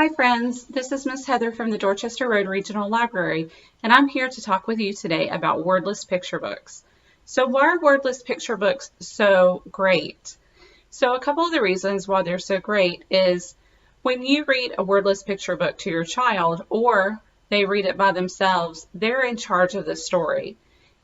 Hi friends, this is Miss Heather from the Dorchester Road Regional Library, and I'm here to talk with you today about wordless picture books. So why are wordless picture books so great? So a couple of the reasons why they're so great is when you read a wordless picture book to your child or they read it by themselves, they're in charge of the story.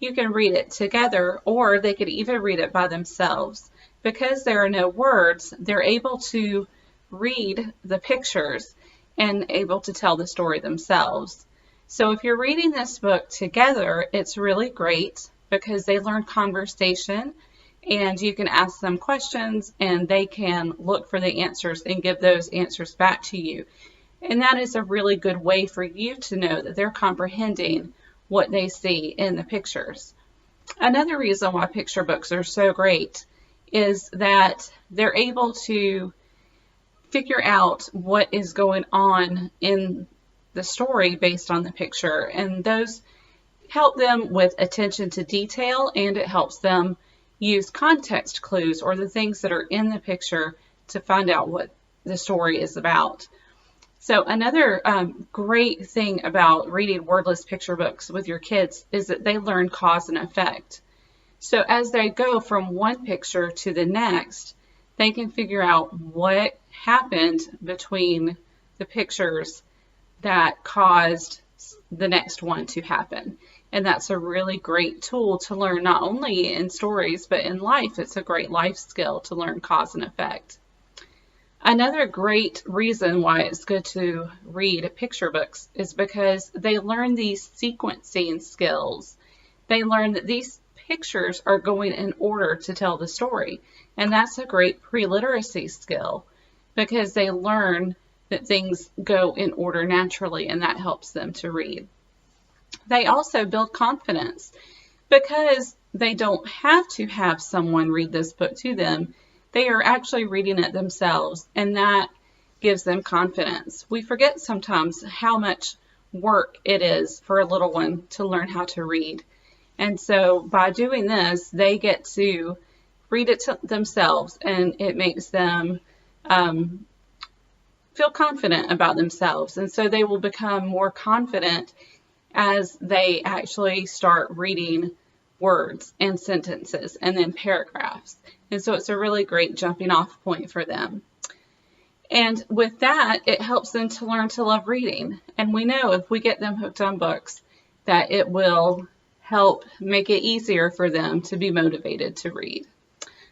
You can read it together or they could even read it by themselves. Because there are no words, they're able to read the pictures and able to tell the story themselves. So if you're reading this book together, it's really great because they learn conversation and you can ask them questions and they can look for the answers and give those answers back to you. And that is a really good way for you to know that they're comprehending what they see in the pictures. Another reason why picture books are so great is that they're able to figure out what is going on in the story based on the picture, and those help them with attention to detail, and it helps them use context clues or the things that are in the picture to find out what the story is about. So another great thing about reading wordless picture books with your kids is that they learn cause and effect. So as they go from one picture to the next, they can figure out what happened between the pictures that caused the next one to happen. And that's a really great tool to learn not only in stories, but in life. It's a great life skill to learn cause and effect. Another great reason why it's good to read picture books is because they learn these sequencing skills. They learn that these pictures are going in order to tell the story. And that's a great pre-literacy skill because they learn that things go in order naturally, and that helps them to read. They also build confidence because they don't have to have someone read this book to them. They are actually reading it themselves, and that gives them confidence. We forget sometimes how much work it is for a little one to learn how to read. And so by doing this, they get to read it to themselves, and it makes them feel confident about themselves. And so they will become more confident as they actually start reading words and sentences and then paragraphs. And so it's a really great jumping off point for them. And with that, it helps them to learn to love reading. And we know if we get them hooked on books, that it will help make it easier for them to be motivated to read.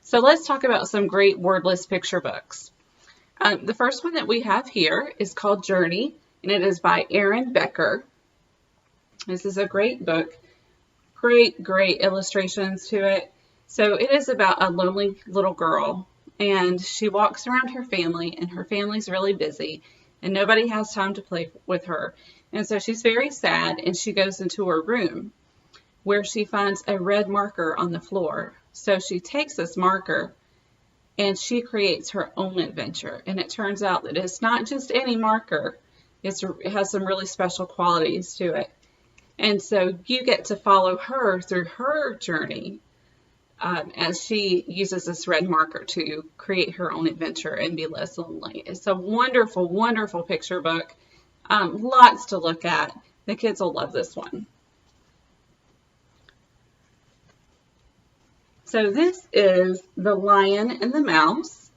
So let's talk about some great wordless picture books. The first one that we have here is called Journey, and it is by Aaron Becker. This is a great book. Great illustrations to it. So it is about a lonely little girl, and she walks around her family, and her family's really busy, and nobody has time to play with her. And so she's very sad, and she goes into her room, where she finds a red marker on the floor. So she takes this marker and she creates her own adventure. And it turns out that it's not just any marker. It has some really special qualities to it. And so you get to follow her through her journey as she uses this red marker to create her own adventure and be less lonely. It's a wonderful, wonderful picture book. Lots to look at. The kids will love this one. So this is The Lion and the Mouse,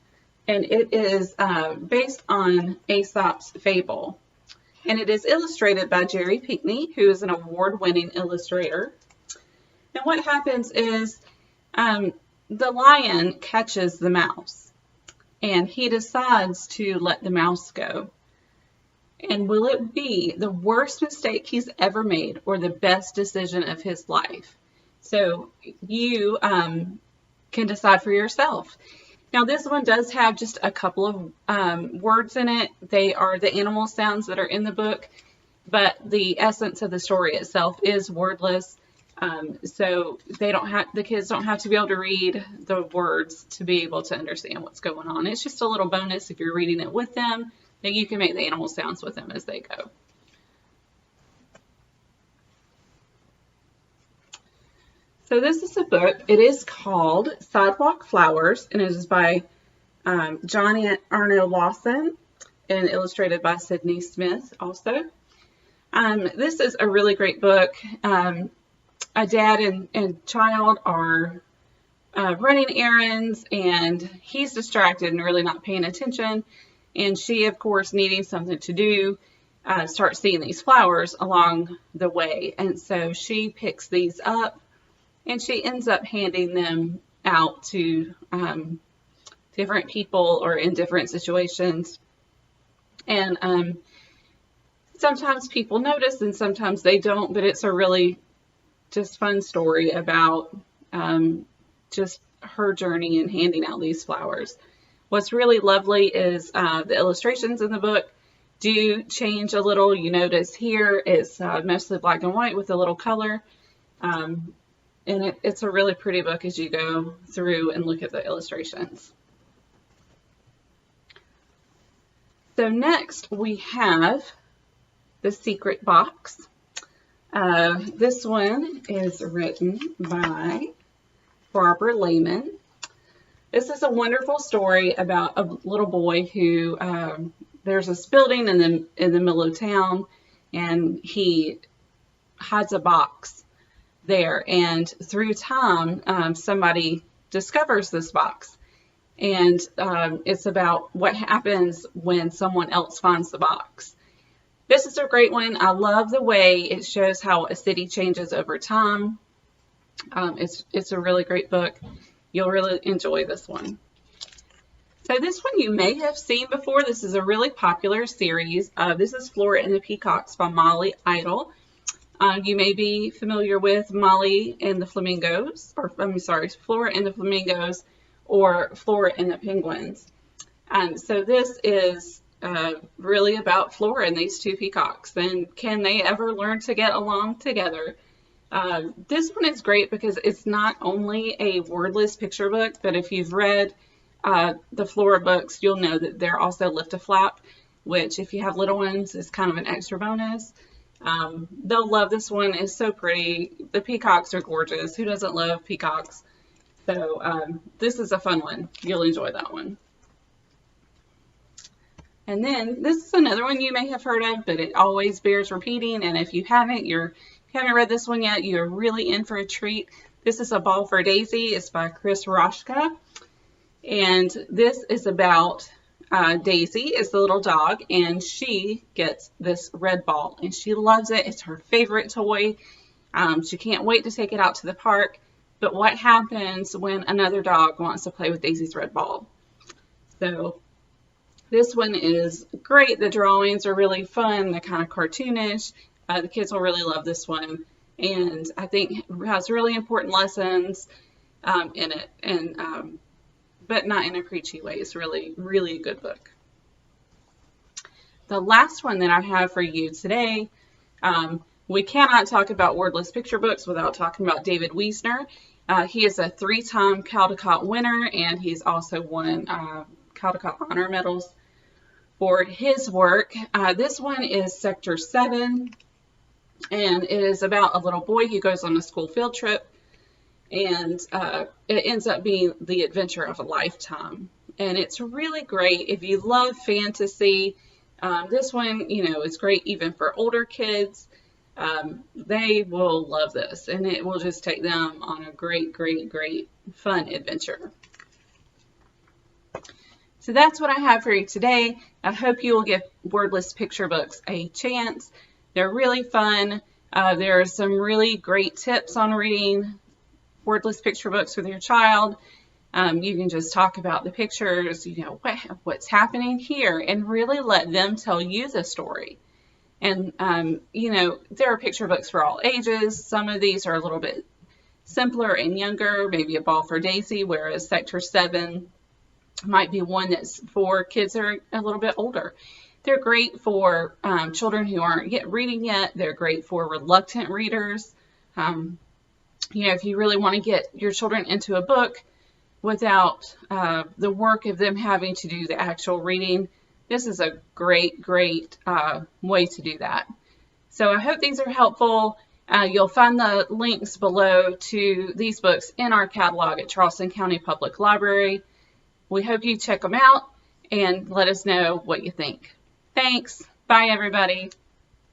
and it is based on Aesop's fable. And it is illustrated by Jerry Pinckney, who is an award-winning illustrator. And what happens is the lion catches the mouse, and he decides to let the mouse go. And will it be the worst mistake he's ever made or the best decision of his life? So you can decide for yourself. Now this one does have just a couple of words in it. They are the animal sounds that are in the book, but the essence of the story itself is wordless. So the kids don't have to be able to read the words to be able to understand what's going on. It's just a little bonus if you're reading it with them, that you can make the animal sounds with them as they go. So this is a book. It is called Sidewalk Flowers, and it is by John Arno Lawson. and illustrated by Sydney Smith also. This is a really great book. A dad and child are running errands, and he's distracted and really not paying attention. And she, of course, needing something to do, starts seeing these flowers along the way. And so she picks these up, and she ends up handing them out to different people or in different situations. And sometimes people notice and sometimes they don't, but it's a really just fun story about just her journey in handing out these flowers. What's really lovely is the illustrations in the book do change a little. You notice here it's mostly black and white with a little color. And it's a really pretty book as you go through and look at the illustrations. So next we have The Secret Box. This one is written by Barbara Lehman. This is a wonderful story about a little boy who, there's this building in the middle of town, and he hides a box there. And through time, somebody discovers this box. And it's about what happens when someone else finds the box. This is a great one. I love the way it shows how a city changes over time. It's a really great book. You'll really enjoy this one. So this one you may have seen before. This is a really popular series. This is Flora and the Peacocks by Molly Idle. You may be familiar with Molly and the Flamingos, or I'm sorry, Flora and the Flamingos, or Flora and the Penguins. So this is really about Flora and these two peacocks, and can they ever learn to get along together? This one is great because it's not only a wordless picture book, but if you've read the Flora books, you'll know that they're also lift a flap, which if you have little ones is kind of an extra bonus. They'll love this one. It's so pretty. The peacocks are gorgeous. Who doesn't love peacocks? So this is a fun one. You'll enjoy that one. And then this is another one you may have heard of, but it always bears repeating. And if you haven't read this one yet, you're really in for a treat. This is A Ball for Daisy. It's by Chris Roshka. And this is about Daisy is the little dog, and she gets this red ball, and she loves it. It's her favorite toy. She can't wait to take it out to the park. But what happens when another dog wants to play with Daisy's red ball? So this one is great. The drawings are really fun. They're kind of cartoonish. The kids will really love this one. And I think it has really important lessons in it, and but not in a preachy way. It's really, really a good book. The last one that I have for you today, we cannot talk about wordless picture books without talking about David Wiesner. He is a 3-time Caldecott winner, and he's also won Caldecott Honor Medals for his work. This one is Sector 7, and it is about a little boy who goes on a school field trip, and it ends up being the adventure of a lifetime. And it's really great if you love fantasy. This one, is great even for older kids. They will love this, and it will just take them on a great, great, great fun adventure. So that's what I have for you today. I hope you will give wordless picture books a chance. They're really fun. There are some really great tips on reading wordless picture books with your child. You can just talk about the pictures, what's happening here, and really let them tell you the story. And, there are picture books for all ages. Some of these are a little bit simpler and younger, maybe A Ball for Daisy, whereas Sector 7 might be one that's for kids that are a little bit older. They're great for children who aren't yet reading yet. They're great for reluctant readers. If you really want to get your children into a book without the work of them having to do the actual reading, this is a great, great way to do that. So I hope these are helpful. You'll find the links below to these books in our catalog at Charleston County Public Library. We hope you check them out and let us know what you think. Thanks. Bye, everybody.